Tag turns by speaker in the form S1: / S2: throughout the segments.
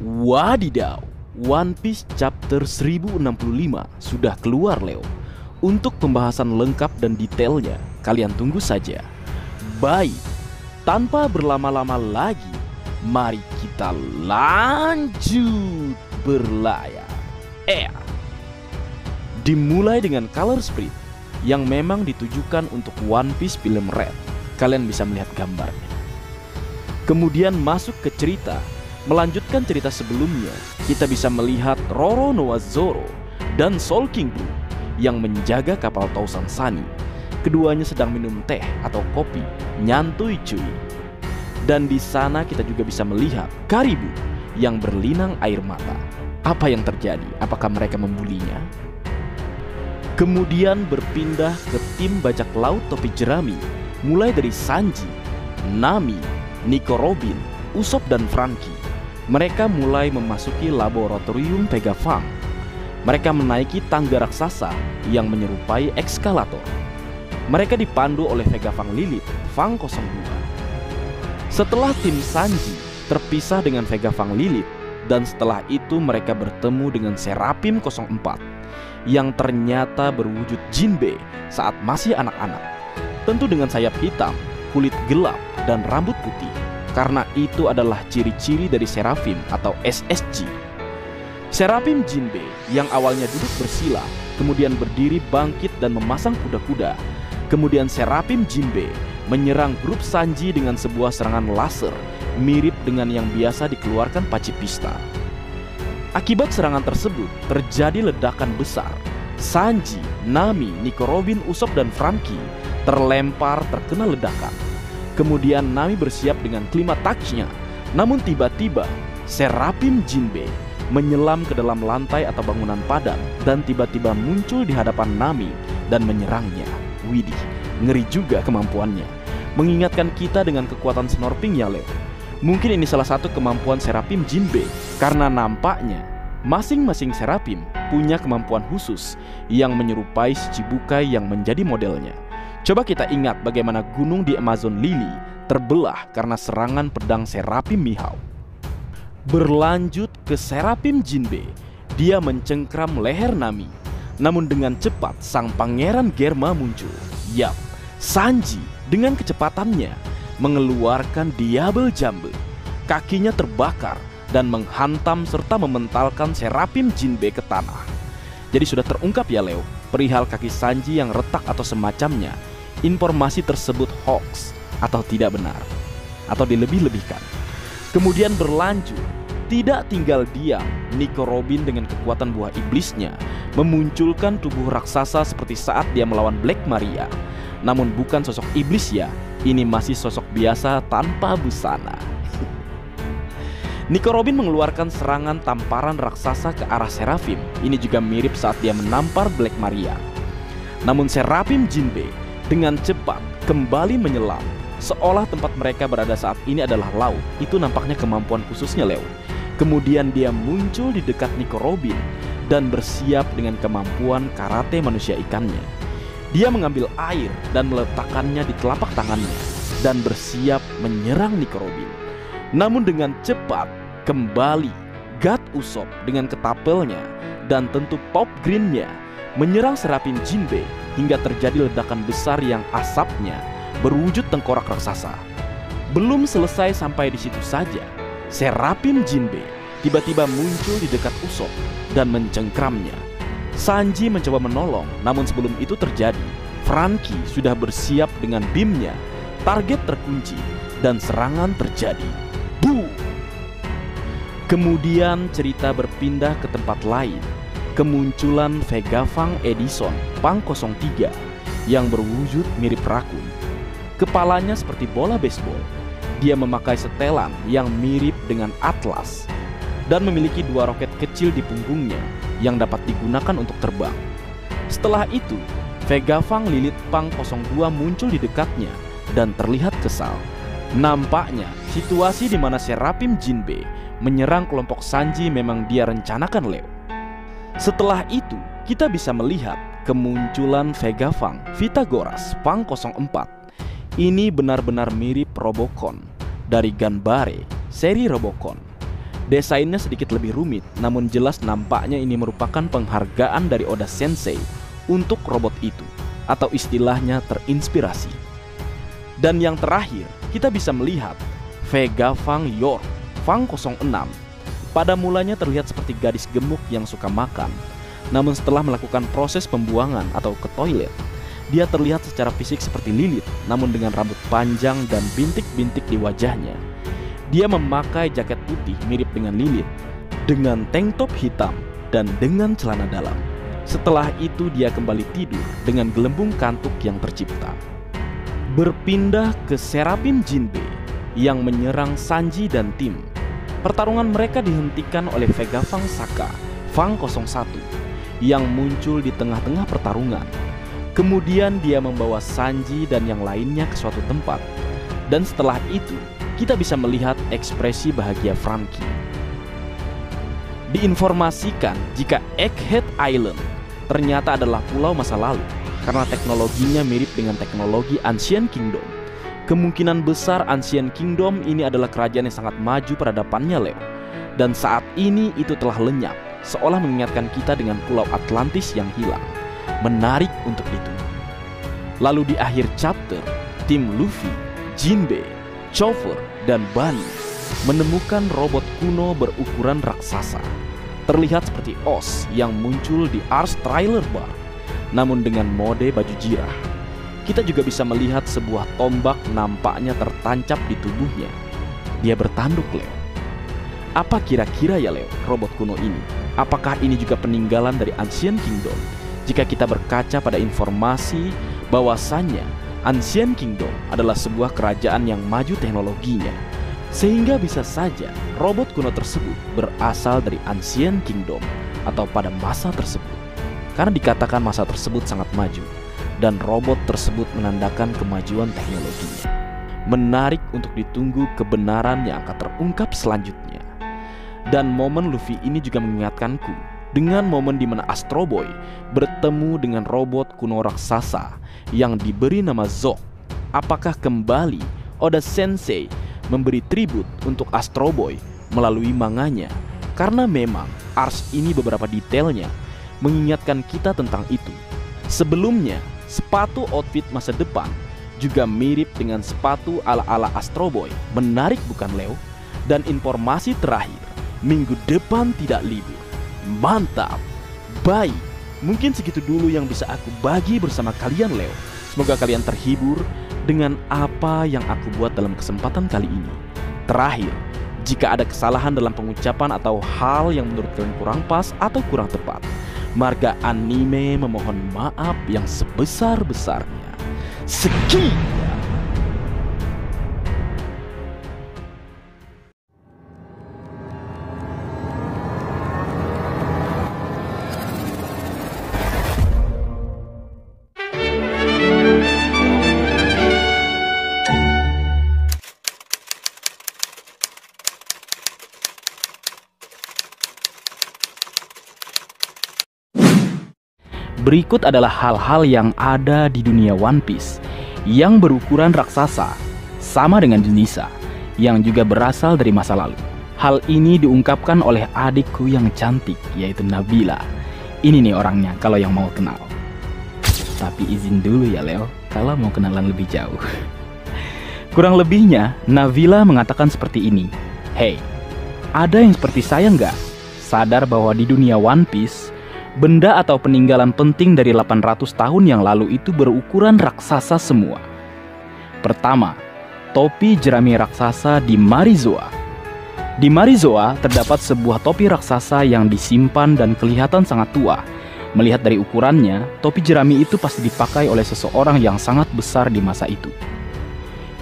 S1: Wadidaw, One Piece Chapter 1065 sudah keluar, Leo. Untuk pembahasan lengkap dan detailnya, kalian tunggu saja. Baik, tanpa berlama-lama lagi, mari kita lanjut berlayar. Dimulai dengan color spread yang memang ditujukan untuk One Piece film Red. Kalian bisa melihat gambarnya. Kemudian masuk ke cerita. Melanjutkan cerita sebelumnya, kita bisa melihat Roronoa Zoro dan Soul King Blue yang menjaga kapal Tausan Sunny. Keduanya sedang minum teh atau kopi, nyantui cuy. Dan di sana kita juga bisa melihat Karibu yang berlinang air mata. Apa yang terjadi? Apakah mereka membulinya? Kemudian berpindah ke tim bajak laut topi jerami, mulai dari Sanji, Nami, Nico Robin, Usopp dan Franky. Mereka mulai memasuki laboratorium Vegapunk. Mereka menaiki tangga raksasa yang menyerupai ekskalator. Mereka dipandu oleh Vegapunk Lilith, Fang 02. Setelah tim Sanji terpisah dengan Vegapunk Lilith, dan setelah itu mereka bertemu dengan Seraphim 04 yang ternyata berwujud Jinbe saat masih anak-anak. Tentu dengan sayap hitam, kulit gelap, dan rambut putih. Karena itu adalah ciri-ciri dari Seraphim atau SSG. Seraphim Jinbe yang awalnya duduk bersila, kemudian berdiri bangkit dan memasang kuda-kuda. Kemudian Seraphim Jinbe menyerang grup Sanji dengan sebuah serangan laser mirip dengan yang biasa dikeluarkan pacifista. Akibat serangan tersebut terjadi ledakan besar. Sanji, Nami, Nico Robin, Usopp dan Franky terlempar terkena ledakan. Kemudian Nami bersiap dengan klimataksnya. Namun tiba-tiba Seraphim Jinbe menyelam ke dalam lantai atau bangunan padat dan tiba-tiba muncul di hadapan Nami dan menyerangnya. Widih, ngeri juga kemampuannya. Mengingatkan kita dengan kekuatan snorping ya, Leo. Mungkin ini salah satu kemampuan Seraphim Jinbe, karena nampaknya masing-masing Seraphim punya kemampuan khusus yang menyerupai Shichibukai yang menjadi modelnya. Coba kita ingat bagaimana gunung di Amazon Lily terbelah karena serangan pedang Seraphim Mihawk. Berlanjut ke Seraphim Jinbe, dia mencengkram leher Nami. Namun dengan cepat sang pangeran Germa muncul. Yap, Sanji dengan kecepatannya mengeluarkan Diable Jambe. Kakinya terbakar dan menghantam serta mementalkan Seraphim Jinbe ke tanah. Jadi sudah terungkap ya, Leo, perihal kaki Sanji yang retak atau semacamnya. Informasi tersebut hoax atau tidak benar, atau dilebih-lebihkan. Kemudian berlanjut, tidak tinggal diam, Nico Robin dengan kekuatan buah iblisnya memunculkan tubuh raksasa seperti saat dia melawan Black Maria. Namun bukan sosok iblis ya, ini masih sosok biasa tanpa busana. Nico Robin mengeluarkan serangan tamparan raksasa ke arah Seraphim. Ini juga mirip saat dia menampar Black Maria. Namun Seraphim Jinbe dengan cepat kembali menyelam, seolah tempat mereka berada saat ini adalah laut. Itu nampaknya kemampuan khususnya, Leo. Kemudian dia muncul di dekat Nico Robin dan bersiap dengan kemampuan karate manusia ikannya. Dia mengambil air dan meletakkannya di telapak tangannya dan bersiap menyerang Nico Robin. Namun dengan cepat kembali God Usopp dengan ketapelnya dan tentu Pop Green-nya menyerang Seraphim Jinbe hingga terjadi ledakan besar yang asapnya berwujud tengkorak raksasa. Belum selesai sampai di situ saja, Seraphim Jinbe tiba-tiba muncul di dekat Usopp dan mencengkramnya. Sanji mencoba menolong, namun sebelum itu terjadi, Franky sudah bersiap dengan beamnya. Target terkunci dan serangan terjadi. Boom! Kemudian cerita berpindah ke tempat lain. Kemunculan Vegapunk Edison Punk 03 yang berwujud mirip rakun. Kepalanya seperti bola baseball. Dia memakai setelan yang mirip dengan atlas dan memiliki dua roket kecil di punggungnya yang dapat digunakan untuk terbang. Setelah itu, Vegapunk Lilith Punk 02 muncul di dekatnya dan terlihat kesal. Nampaknya situasi di mana Seraphim Jinbe menyerang kelompok Sanji memang dia rencanakan, Leo. Setelah itu, kita bisa melihat kemunculan Vegapunk Pythagoras Punk 04. Ini benar-benar mirip Robocon dari Ganbare seri Robocon. Desainnya sedikit lebih rumit, namun jelas nampaknya ini merupakan penghargaan dari Oda Sensei untuk robot itu, atau istilahnya terinspirasi. Dan yang terakhir, kita bisa melihat Vega Fang Yor, Fang 06. Pada mulanya terlihat seperti gadis gemuk yang suka makan, namun setelah melakukan proses pembuangan atau ke toilet, dia terlihat secara fisik seperti Lilith, namun dengan rambut panjang dan bintik-bintik di wajahnya. Dia memakai jaket putih mirip dengan Lilith, dengan tank top hitam, dan dengan celana dalam. Setelah itu dia kembali tidur dengan gelembung kantuk yang tercipta. Berpindah ke Seraphim Jinbe yang menyerang Sanji dan tim. Pertarungan mereka dihentikan oleh Vega Fang Saka, Fang 01, yang muncul di tengah-tengah pertarungan. Kemudian dia membawa Sanji dan yang lainnya ke suatu tempat. Dan setelah itu, kita bisa melihat ekspresi bahagia Franky. Diinformasikan jika Egghead Island ternyata adalah pulau masa lalu karena teknologinya mirip dengan teknologi Ancient Kingdom. Kemungkinan besar Ancient Kingdom ini adalah kerajaan yang sangat maju peradabannya, Leo. Dan saat ini itu telah lenyap, seolah mengingatkan kita dengan pulau Atlantis yang hilang. Menarik untuk ditunggu. Lalu di akhir chapter, tim Luffy, Jinbe, Chopper, dan Bunny menemukan robot kuno berukuran raksasa. Terlihat seperti Oz yang muncul di Ars Trailer Bar, namun dengan mode baju jirah. Kita juga bisa melihat sebuah tombak nampaknya tertancap di tubuhnya. Dia bertanduk, Leo. Apa kira-kira ya, Leo, robot kuno ini? Apakah ini juga peninggalan dari Ancient Kingdom? Jika kita berkaca pada informasi bahwasannya Ancient Kingdom adalah sebuah kerajaan yang maju teknologinya, sehingga bisa saja robot kuno tersebut berasal dari Ancient Kingdom atau pada masa tersebut. Karena dikatakan masa tersebut sangat maju dan robot tersebut menandakan kemajuan teknologinya. Menarik untuk ditunggu kebenaran yang akan terungkap selanjutnya. Dan momen Luffy ini juga mengingatkanku dengan momen di mana Astro Boy bertemu dengan robot kuno raksasa yang diberi nama Zog. Apakah kembali Oda Sensei memberi tribut untuk Astro Boy melalui manganya? Karena memang ars ini beberapa detailnya mengingatkan kita tentang itu. Sebelumnya, sepatu outfit masa depan juga mirip dengan sepatu ala-ala Astro Boy. Menarik bukan, Leo? Dan informasi terakhir, minggu depan tidak libur. Mantap. Baik, mungkin segitu dulu yang bisa aku bagi bersama kalian, Leo. Semoga kalian terhibur dengan apa yang aku buat dalam kesempatan kali ini. Terakhir, jika ada kesalahan dalam pengucapan atau hal yang menurut kalian kurang pas atau kurang tepat, Marga Anime memohon maaf yang sebesar-besarnya. Sekian. Berikut adalah hal-hal yang ada di dunia One Piece yang berukuran raksasa, sama dengan Junisa, yang juga berasal dari masa lalu. Hal ini diungkapkan oleh adikku yang cantik, yaitu Nabila. Ini nih orangnya kalau yang mau kenal. Tapi izin dulu ya, Leo, kalau mau kenalan lebih jauh. Kurang lebihnya, Nabila mengatakan seperti ini. Hey, ada yang seperti saya nggak? Sadar bahwa di dunia One Piece, benda atau peninggalan penting dari 800 tahun yang lalu itu berukuran raksasa semua. Pertama, topi jerami raksasa di Marizoa. Di Marizoa terdapat sebuah topi raksasa yang disimpan dan kelihatan sangat tua. Melihat dari ukurannya, topi jerami itu pasti dipakai oleh seseorang yang sangat besar di masa itu.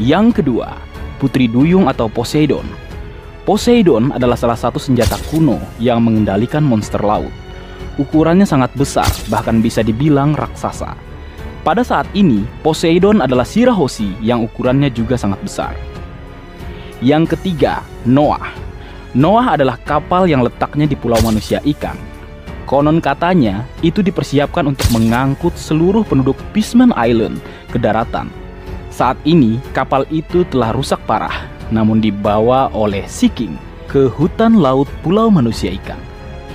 S1: Yang kedua, Putri Duyung atau Poseidon. Poseidon adalah salah satu senjata kuno yang mengendalikan monster laut. Ukurannya sangat besar, bahkan bisa dibilang raksasa. Pada saat ini, Poseidon adalah Shirahoshi yang ukurannya juga sangat besar. Yang ketiga, Noah. Noah adalah kapal yang letaknya di pulau manusia ikan. Konon katanya, itu dipersiapkan untuk mengangkut seluruh penduduk Fishman Island ke daratan. Saat ini, kapal itu telah rusak parah, namun dibawa oleh Sea King, ke hutan laut Pulau Manusia Ikan.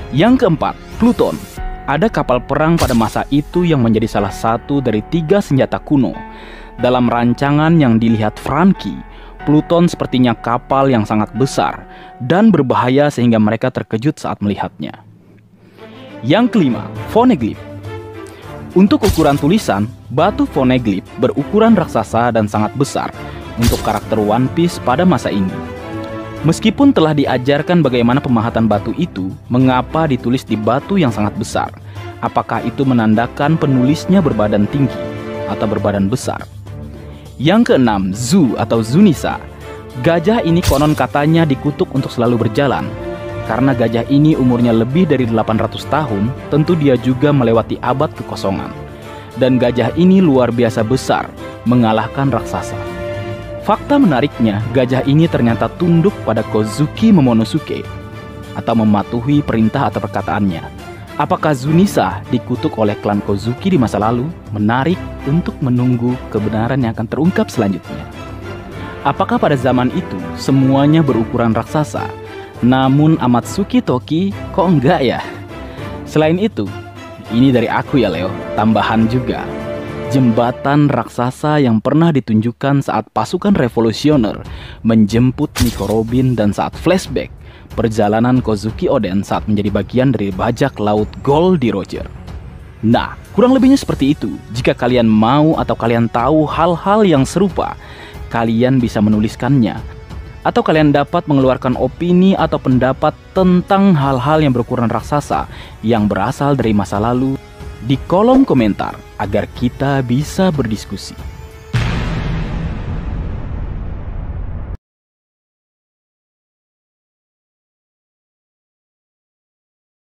S1: Yang keempat, Pluton. Ada kapal perang pada masa itu yang menjadi salah satu dari 3 senjata kuno. Dalam rancangan yang dilihat Franky, Pluton sepertinya kapal yang sangat besar dan berbahaya sehingga mereka terkejut saat melihatnya. Yang kelima, Poneglyph. Untuk ukuran tulisan, batu Poneglyph berukuran raksasa dan sangat besar untuk karakter One Piece pada masa ini. Meskipun telah diajarkan bagaimana pemahatan batu itu, mengapa ditulis di batu yang sangat besar? Apakah itu menandakan penulisnya berbadan tinggi atau berbadan besar? Yang keenam, Zu atau Zunisa. Gajah ini konon katanya dikutuk untuk selalu berjalan. Karena gajah ini umurnya lebih dari 800 tahun, tentu dia juga melewati abad kekosongan. Dan gajah ini luar biasa besar, mengalahkan raksasa. Fakta menariknya, gajah ini ternyata tunduk pada Kozuki Momonosuke atau mematuhi perintah atau perkataannya. Apakah Zunisa dikutuk oleh klan Kozuki di masa lalu? Menarik untuk menunggu kebenaran yang akan terungkap selanjutnya. Apakah pada zaman itu semuanya berukuran raksasa? Namun Amatsuki Toki kok enggak ya? Selain itu, ini dari aku ya Leo, tambahan juga. Jembatan raksasa yang pernah ditunjukkan saat pasukan revolusioner menjemput Nico Robin dan saat flashback perjalanan Kozuki Oden saat menjadi bagian dari bajak laut Goldie Roger. Nah, kurang lebihnya seperti itu. Jika kalian mau atau kalian tahu hal-hal yang serupa, kalian bisa menuliskannya. Atau kalian dapat mengeluarkan opini atau pendapat tentang hal-hal yang berukuran raksasa yang berasal dari masa lalu di kolom komentar agar kita bisa berdiskusi.